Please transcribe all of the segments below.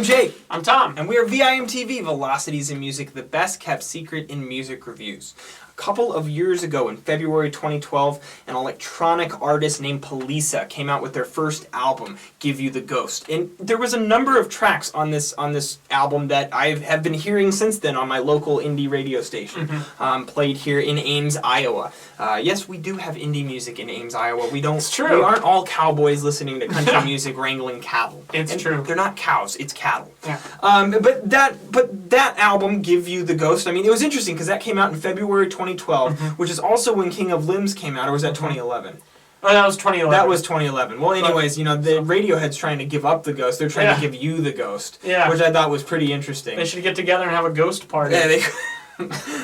Jake. I'm Tom. And we are VIMTV, Velocities in Music, the best kept secret in music reviews. A couple of years ago, in February 2012, an electronic artist named Polica came out with their first album, Give You the Ghost. And there was a number of tracks on this album that I have been hearing since then on my local indie radio station, played here in Ames, Iowa. Yes, we do have indie music in Ames, Iowa. It's true. We aren't all cowboys listening to country music wrangling cattle. It's true. They're not cows, it's cattle. Yeah. But that album, Give You the Ghost, I mean, it was interesting because that came out in February 2012, which is also when King of Limbs came out, or was that 2011? Oh, that was 2011. That was 2011. Well, anyways, you know, the Radiohead's trying to give up the ghost. They're trying to give you the ghost, which I thought was pretty interesting. They should get together and have a ghost party. Yeah,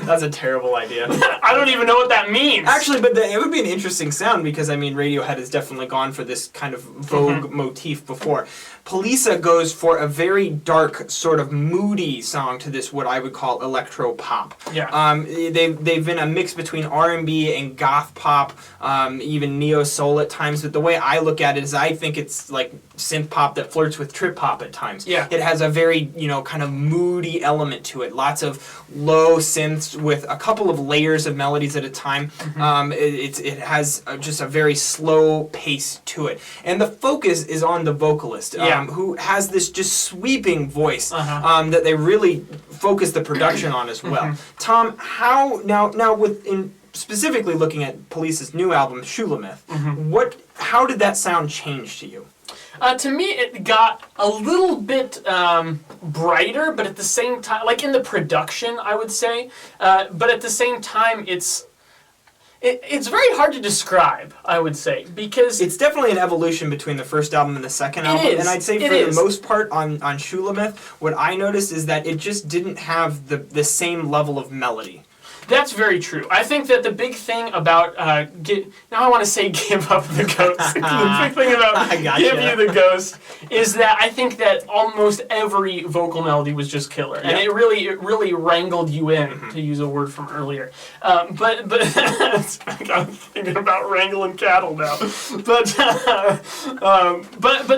that's a terrible idea. I don't even know what that means. Actually, but it would be an interesting sound because, I mean, Radiohead has definitely gone for this kind of vogue motif before. Polica goes for a very dark, sort of moody song to this, what I would call electro pop. Yeah. They've been a mix between R&B and goth pop, even neo soul at times. But the way I look at it is, I think it's like synth pop that flirts with trip hop at times. Yeah. It has a very, you know, kind of moody element to it. Lots of low synths with a couple of layers of melodies at a time. It has just a very slow pace to it, and the focus is on the vocalist. Who has this just sweeping voice that they really focus the production on as well. Tom, how now specifically looking at Police's new album Shulamith, how did that sound change to you? To me, it got a little bit brighter, but at the same time, like in the production, I would say, but at the same time, it's very hard to describe, I would say, because it's definitely an evolution between the first album and the second album. And I'd say for the most part on Shulamith, what I noticed is that it just didn't have the same level of melody. That's very true. I think that the big thing about now I want to say give up the ghost. The big thing about give you the ghost is that I think that almost every vocal melody was just killer, and it really wrangled you in, to use a word from earlier. But I'm thinking about wrangling cattle now. But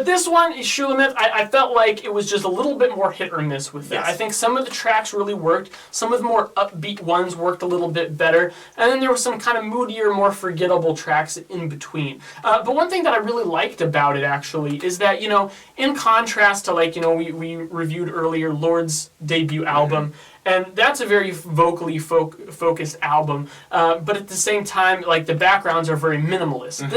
this one, Shulamith, I felt like it was just a little bit more hit or miss with that. I think some of the tracks really worked. Some of the more upbeat ones worked a little bit better, and then there were some kind of moodier, more forgettable tracks in between. But one thing that I really liked about it, actually, is that, you know, in contrast to, like, you know, we reviewed earlier Lord's debut album, and that's a very vocally focused album, but at the same time, like, the backgrounds are very minimalist.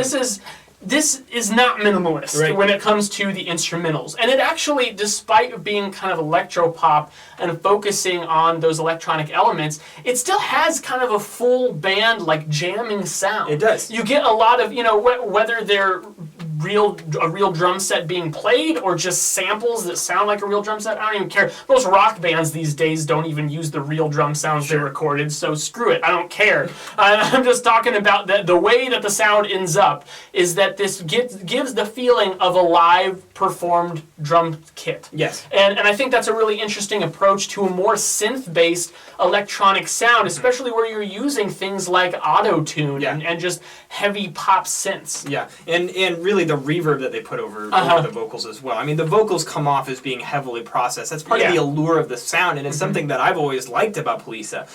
This is not minimalist when it comes to the instrumentals. And it actually, despite being kind of electro-pop and focusing on those electronic elements, it still has kind of a full band, like, jamming sound. It does. You get a lot of, you know, whether they're a real drum set being played or just samples that sound like a real drum set, I don't even care. Most rock bands these days don't even use the real drum sounds they recorded, so screw it, I don't care. I'm just talking about the way that the sound ends up is that this gives the feeling of a live performed drum kit. Yes. And I think that's a really interesting approach to a more synth-based electronic sound, especially where you're using things like auto-tune and just heavy pop synths. Yeah, and really the reverb that they put over the vocals as well. I mean, the vocals come off as being heavily processed. That's part of the allure of the sound, and it's something that I've always liked about Polica.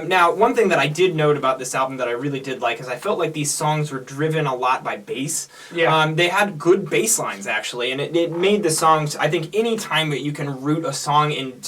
Now, one thing that I did note about this album that I really did like is I felt like these songs were driven a lot by bass. Yeah. They had good bass lines, actually, and it made the songs, I think any time that you can root a song in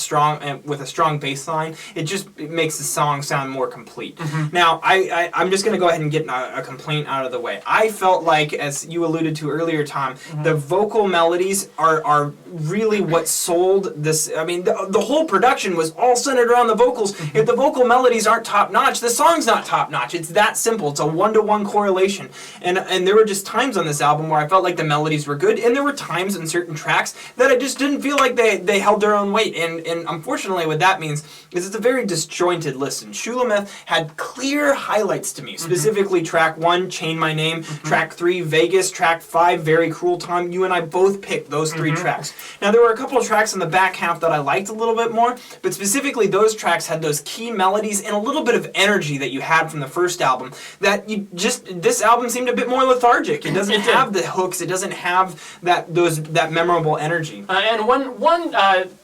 with a strong bass line, it makes the song sound more complete. Now, I'm just going to go ahead and get a complaint out of the way. I felt like, as you alluded to earlier, Tom, the vocal melodies are really what sold this. I mean, the whole production was all centered around the vocals. If the vocal melodies aren't top-notch, the song's not top-notch. It's that simple. It's a one-to-one correlation. And there were just times on this album where I felt like the melodies were good, and there were times in certain tracks that I just didn't feel like they held their own weight. And unfortunately, what that means is it's a very disjointed listen. Shulamith had clear highlights to me, specifically track 1, Chain My Name, track 3, Vegas, track 5 Very Cruel, Tom, you and I both picked those 3 tracks. Now, there were a couple of tracks in the back half that I liked a little bit more, but specifically those tracks had those key melodies and a little bit of energy that you had from the first album that this album seemed a bit more lethargic. It doesn't have the hooks, it doesn't have that memorable energy. And one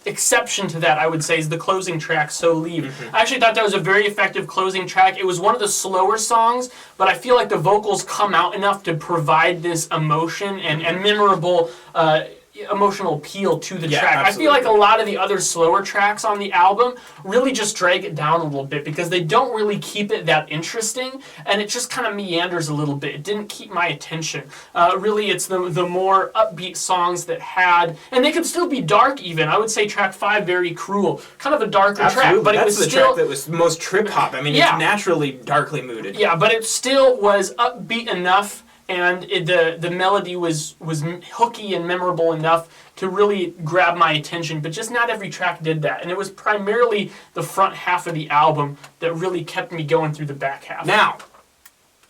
exception to that, I would say, is the closing track, So Leave. I actually thought that was a very effective closing track. It was one of the slower songs, but I feel like the vocals come out enough to provide this emotion and memorable emotional appeal to the track. Absolutely. I feel like a lot of the other slower tracks on the album really just drag it down a little bit because they don't really keep it that interesting, and it just kind of meanders a little bit. It didn't keep my attention. Really, it's the more upbeat songs that had, and they could still be dark even. I would say track 5, Very Cruel, kind of a darker track, but it was the track that was most trip-hop. I mean, it's naturally darkly mooded. Yeah, but it still was upbeat enough, and the melody was hooky and memorable enough to really grab my attention, but just not every track did that. And it was primarily the front half of the album that really kept me going through the back half. Now,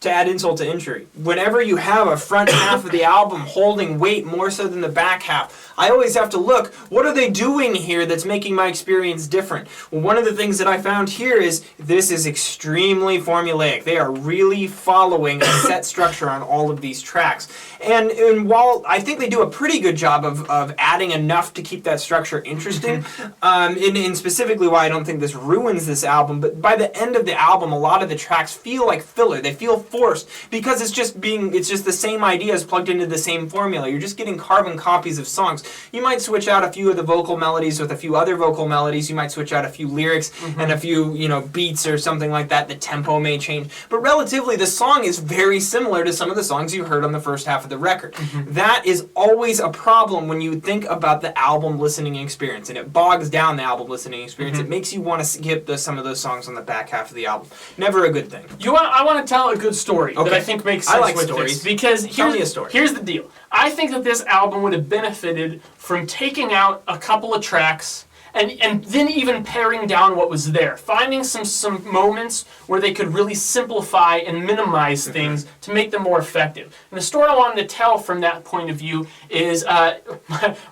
to add insult to injury, whenever you have a front half of the album holding weight more so than the back half, I always have to look, what are they doing here that's making my experience different? Well, one of the things that I found here is this is extremely formulaic. They are really following a set structure on all of these tracks. And while I think they do a pretty good job of adding enough to keep that structure interesting, and specifically why I don't think this ruins this album, but by the end of the album, a lot of the tracks feel like filler. They feel forced because it's just the same ideas plugged into the same formula. You're just getting carbon copies of songs. You might switch out a few of the vocal melodies with a few other vocal melodies. You might switch out a few lyrics and a few, beats or something like that. The tempo may change. But relatively, the song is very similar to some of the songs you heard on the first half of the record. That is always a problem when you think about the album listening experience, and it bogs down the album listening experience. It makes you want to skip some of those songs on the back half of the album. Never a good thing. I want to tell a good story that I think makes sense. I like with stories. This, because tell me a story. Here's the deal. I think that this album would have benefited from taking out a couple of tracks and then even paring down what was there. Finding some moments where they could really simplify and minimize things to make them more effective. And the story I wanted to tell from that point of view is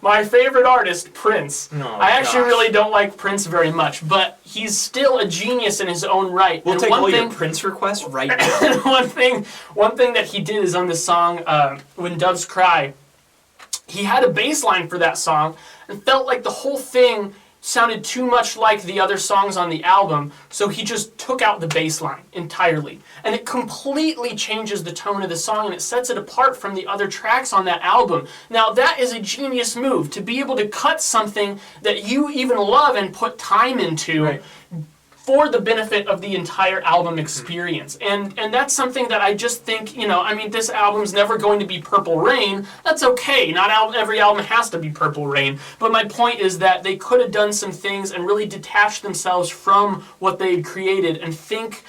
my favorite artist, Prince. I actually really don't like Prince very much, but he's still a genius in his own right. We'll take all your Prince requests right now. one thing that he did is on the song When Doves Cry, he had a bass line for that song and felt like the whole thing sounded too much like the other songs on the album, so he just took out the bass line entirely. And it completely changes the tone of the song, and it sets it apart from the other tracks on that album. Now, that is a genius move, to be able to cut something that you even love and put time into for the benefit of the entire album experience. And that's something that I just think, this album's never going to be Purple Rain. That's okay. Not every album has to be Purple Rain. But my point is that they could have done some things and really detached themselves from what they had created and think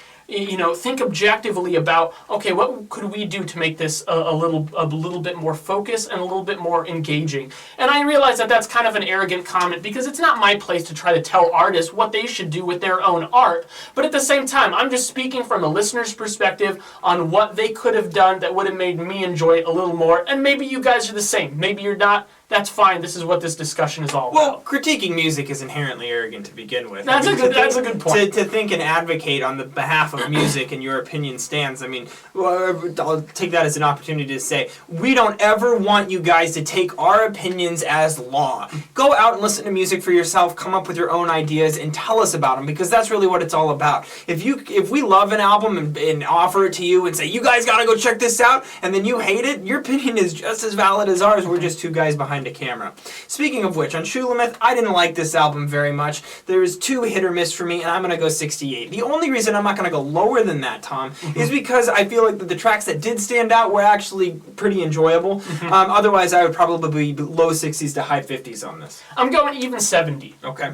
objectively about, okay, what could we do to make this a little bit more focused and a little bit more engaging? And I realize that that's kind of an arrogant comment because it's not my place to try to tell artists what they should do with their own art. But at the same time, I'm just speaking from a listener's perspective on what they could have done that would have made me enjoy it a little more. And maybe you guys are the same. Maybe you're not. That's fine. This is what this discussion is all about. Well, critiquing music is inherently arrogant to begin with. That's a good point. To think and advocate on the behalf of music and your opinion stands. I'll take that as an opportunity to say, we don't ever want you guys to take our opinions as law. Go out and listen to music for yourself, come up with your own ideas, and tell us about them, because that's really what it's all about. If we love an album and offer it to you and say, you guys gotta go check this out, and then you hate it, your opinion is just as valid as ours. We're just two guys behind a camera. Speaking of which, on Shulamith, I didn't like this album very much. There was 2 hit or miss for me, and I'm going to go 68. The only reason I'm not going to go lower than that, Tom, is because I feel like the tracks that did stand out were actually pretty enjoyable. Otherwise, I would probably be low 60s to high 50s on this. I'm going even 70. Okay.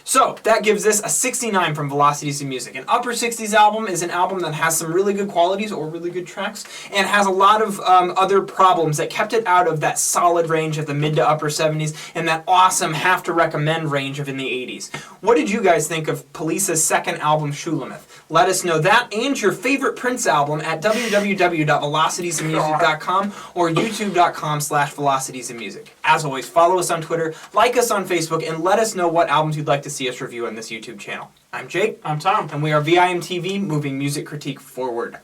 So that gives this a 69 from Velocities of Music. An upper 60s album is an album that has some really good qualities or really good tracks and has a lot of other problems that kept it out of that solid range of the mid to upper 70s and that awesome have to recommend range of in the 80s. What did you guys think of Polica's second album, Shulamith? Let us know that and your favorite Prince album at www.velocitiesofmusic.com or youtube.com/velocitiesofmusic. As always, follow us on Twitter, like us on Facebook, and let us know what albums you'd like to see us review on this YouTube channel. I'm Jake. I'm Tom. And we are VIMTV, moving music critique forward.